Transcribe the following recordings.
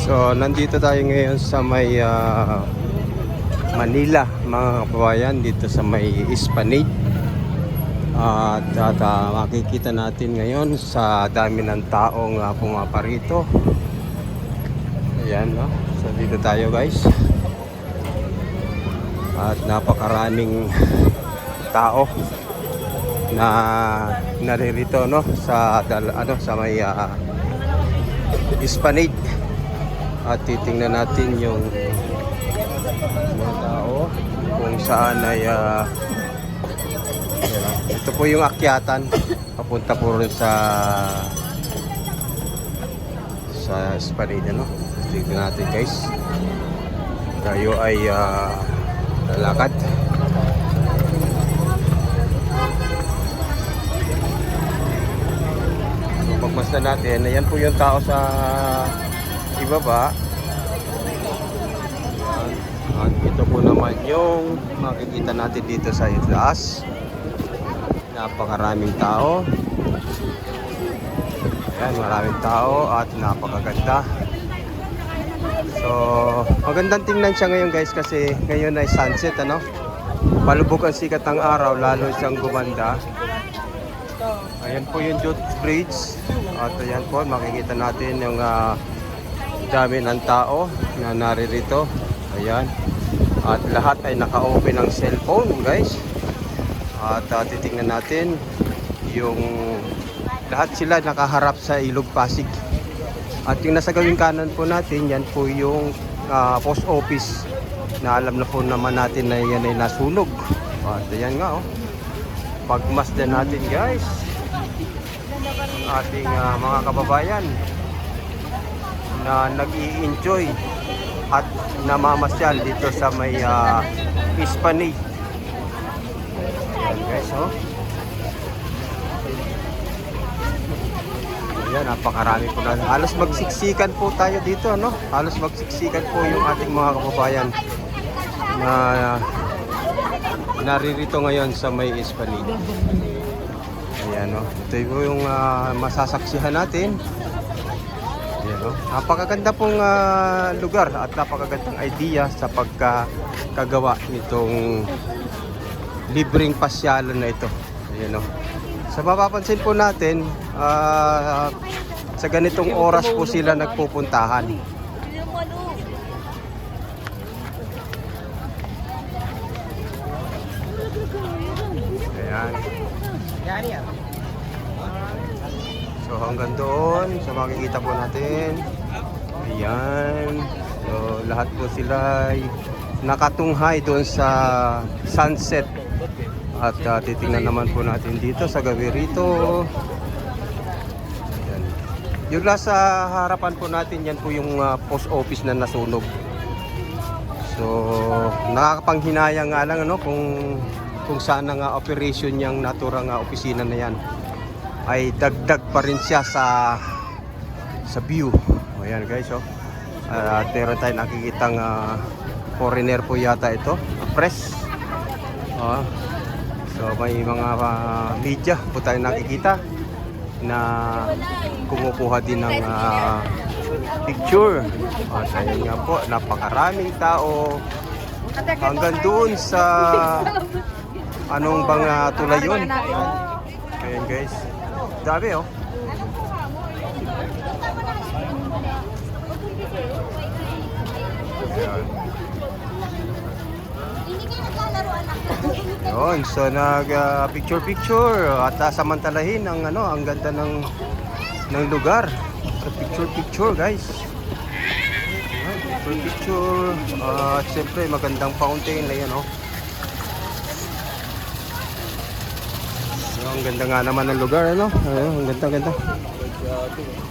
So, nandito tayo ngayon sa may Manila, mga kababayan, dito sa may Esplanade. At makikita natin ngayon sa dami ng taong pumaparito. Ayan, no? So, dito tayo, guys. At napakaraming tao na naririto, no, sa sa may Esplanade. At titingnan natin yung mga tao kung saan ay ito po yung akyatan papunta po rin sa Esplanade, no? Tingnan natin, guys. Tayo ay lalakad. So, pagmasdan natin, ayan po yung tao sa ibaba. At ito po naman yung makikita natin dito sa itaas. Napakaraming tao. Ayan, maraming tao at napakaganda. So, magandang tingnan siya ngayon, guys, kasi ngayon ay sunset, ano? Palubog ang sikat ng araw, lalo siyang gumanda. Ayan po yung Jute Bridge. At ayan po, makikita natin yung dami ng tao na naririto. Ayan. At lahat ay naka-open ng cellphone, guys. At titingnan natin yung lahat sila nakaharap sa Ilog Pasig. At yung nasa gawing kanan po natin, yan po yung post office na alam na po naman natin na yan ay nasunog. At ayan nga, oh. Pagmasdan natin, guys, ating mga kababayan na nag-i-enjoy at namamasyal dito sa may Esplanade. Ayan, guys, oh. Ayan, napakarami po na. Halos magsiksikan po tayo dito, no? Halos magsiksikan po yung ating mga kababayan na naririto ngayon sa may Esplanade. Ayan, no? Ito po yung masasaksihan natin. Ayan, no? Napakaganda pong lugar at napakagandang idea sa pagkagawa nitong libreng pasyalan na ito. Ayan, no? Sa mapapansin po natin, sa ganitong oras po sila nagpupuntahan. Ayan. So hanggang doon, so makikita po natin. Ayan. So lahat po sila ay nakatunghay doon sa sunset. At titingnan naman po natin dito sa gabi rito. Ayan. Yung nasa harapan po natin, yan po yung post office na nasunog. So nakakapanghinayang nga lang, ano, kung saan ang operation niyang naturang opisina na yan ay dagdag pa rin siya sa view. Ayan, guys, oh. At meron tayo nakikitang foreigner po yata ito, press. So may mga media po tayo nakikita na kumukuha din ng picture. At ayun nga po, napakaraming tao hanggang doon sa anong bang tulay yun. Ayan, guys, dami, oh. Ayan. Yun, so picture at samantalahin ang ang ganda ng lugar. So picture, guys. Picture at siyempre magandang fountain na yan, oh. So, ang ganda nga naman ng lugar, ano? Ang ganda.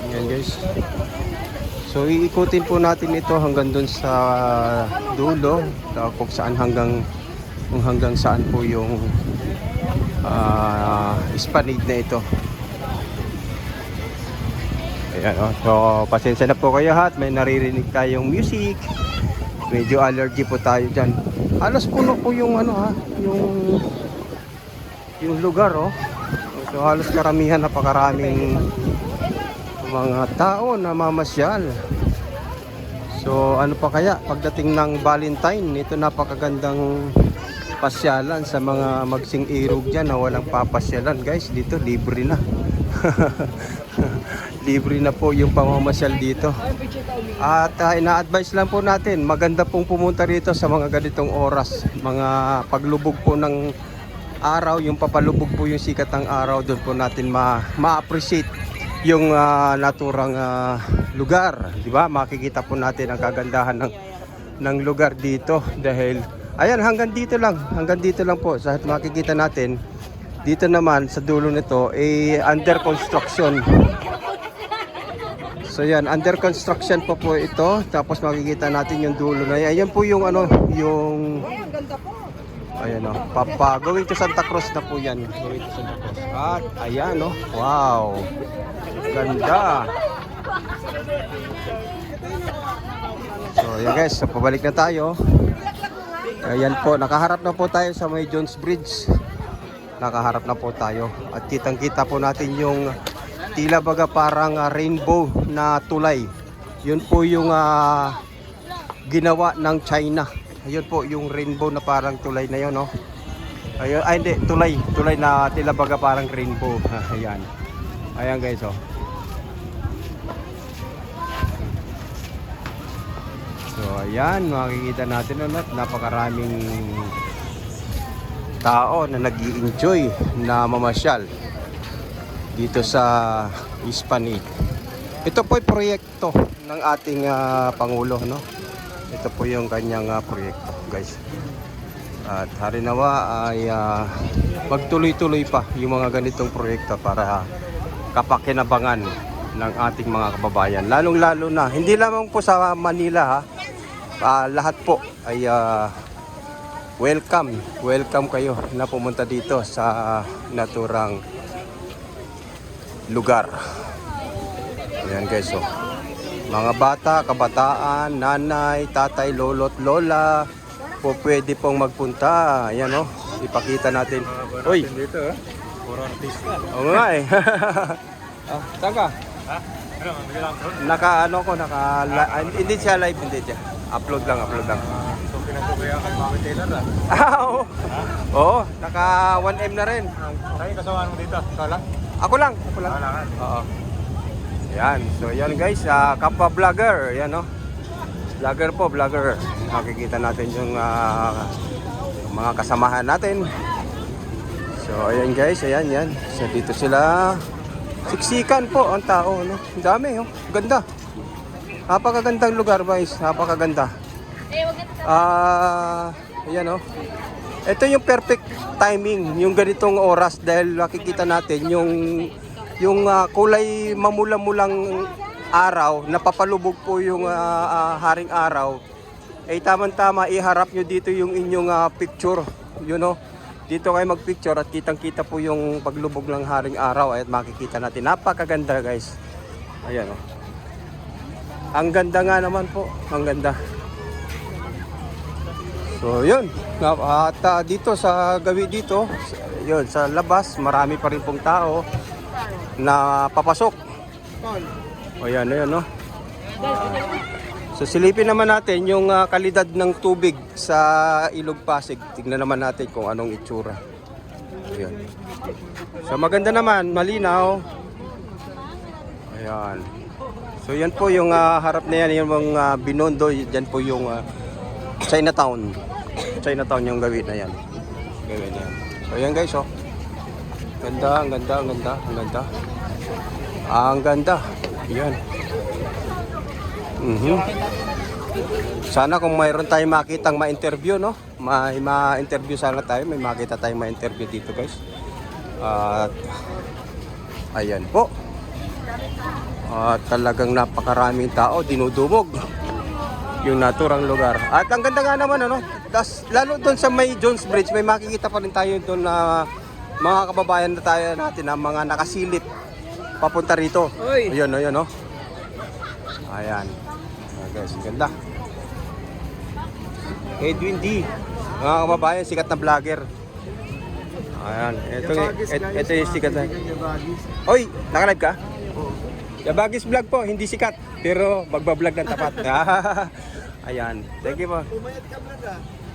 Ayan, guys. So iikutin po natin ito hanggang dun sa dulo, kung saan hanggang saan po yung Esplanade na ito. Ayan, oh. So pasensya na po kayo, hat, may naririnig tayong music. Medyo allergy po tayo dyan. Halos puno po yung yung lugar, oh. So halos karamihan, napakaraming mga tao na mamasyal. So ano pa kaya pagdating ng Valentine, ito napakagandang pasyalan sa mga magsing irog dyan na walang papasyalan guys. Dito libre na. Libre na po yung pamamasyal dito. At ina-advise lang po natin, maganda pong pumunta rito sa mga ganitong oras. Mga paglubog po ng araw, yung papalubog po yung sikat ng araw, doon po natin ma-appreciate yung naturang lugar, di ba? Makikita po natin ang kagandahan ng lugar dito dahil ayan, hanggang dito lang po sa makikita natin. Dito naman sa dulo nito under construction. So yan, under construction po ito. Tapos makikita natin yung dulo na yan. Ayan po yung yung ayan o, gawin to Santa Cruz na po yan. Gawin to Santa Cruz. At ayan o, wow, ganda. So yan guys, so, pabalik na tayo. Ayan po, nakaharap na po tayo sa may Jones Bridge. Nakaharap na po tayo. At kitang-kita po natin yung tila baga parang rainbow na tulay. Yun po yung ginawa ng China. Ayun po yung rainbow na parang tulay na yun, no? Ayun, ay hindi, tulay na tila baga parang rainbow. Ayan. Ayan guys, oh. So ayan, makikita natin ulit, napakaraming tao na nag-i-enjoy na mamasyal dito sa Hispani. Ito po ay proyekto ng ating Pangulo, no? Ito po yung kanyang proyekto, guys. At harinawa ay magtuloy-tuloy pa yung mga ganitong proyekto para kapakinabangan ng ating mga kababayan. Lalong-lalo na, hindi lamang po sa Manila, ha? Lahat po ay welcome kayo na pumunta dito sa naturang lugar. Ayan guys, oh. Mga bata, kabataan, nanay, tatay, lolo't lola po pwede pong magpunta. Ayan, oh. Ipakita natin. Uy! Dito, puro artista. Oo nga eh. Saan ka? Ha? Ano, Hindi siya live, hindi siya. Upload lang. So, pinatubayan kay Mami Taylor, Oo. Oo, naka 1M na rin. Tayo, kasama mo dito. Ikaw lang? Ako lang. Kailangan. Oo. Yan. So yan guys, kapwa vlogger, yan no. Vlogger. Makikita natin yung mga kasamahan natin. So ayan guys, ayan. So dito sila. Siksikan po ang tao, no. Ang dami, oh. Ganda. Napakagandang lugar, guys. Napakaganda. Ayan, oh. Ito yung perfect timing, yung ganitong oras dahil makikita natin yung kulay mamula-mulang araw, napapalubog po yung haring araw. Tamang-tama iharap nyo dito yung inyong picture, you know. Dito kayo magpicture at kitang-kita po yung paglubog ng haring araw at makikita natin. Napakaganda guys. Ayan oh. Ang ganda nga naman po. Ang ganda. So yun. At dito sa gawi dito, yun, sa labas, marami pa rin pong tao na papasok. Ayan, no? So silipin naman natin yung kalidad ng tubig sa Ilog Pasig. Tignan naman natin kung anong itsura. Ayan. So maganda naman, malinaw. Ayan. So yan po yung harap na yan, yung mga Binondo, yan po yung Chinatown. Chinatown yung gawin na yan. Gawin na yan. So yan guys, oh. Ang ganda. Yan. Sana kung mayroon tayong makitang ma-interview, no? Ma-interview sana tayo, may makita tayong ma-interview dito, guys. At ayan po. At talagang napakaraming tao, dinudumog yung naturang lugar. At ang ganda nga naman, ano? Lalo doon sa may Jones Bridge, may makikita pa rin tayo doon na mga kababayan na tayo natin na mga nakasilip papunta rito. Ayun, no? Ayan. Guys, ganda. Edwin D. Mga kababayan, sikat na vlogger. Ayan. Ito yung sikat na. Oy, naka-live ka? Yabagis vlog po, hindi sikat, pero magbablog ng tapat. Ayan. Thank you po. Pumayat ka, brad, ah.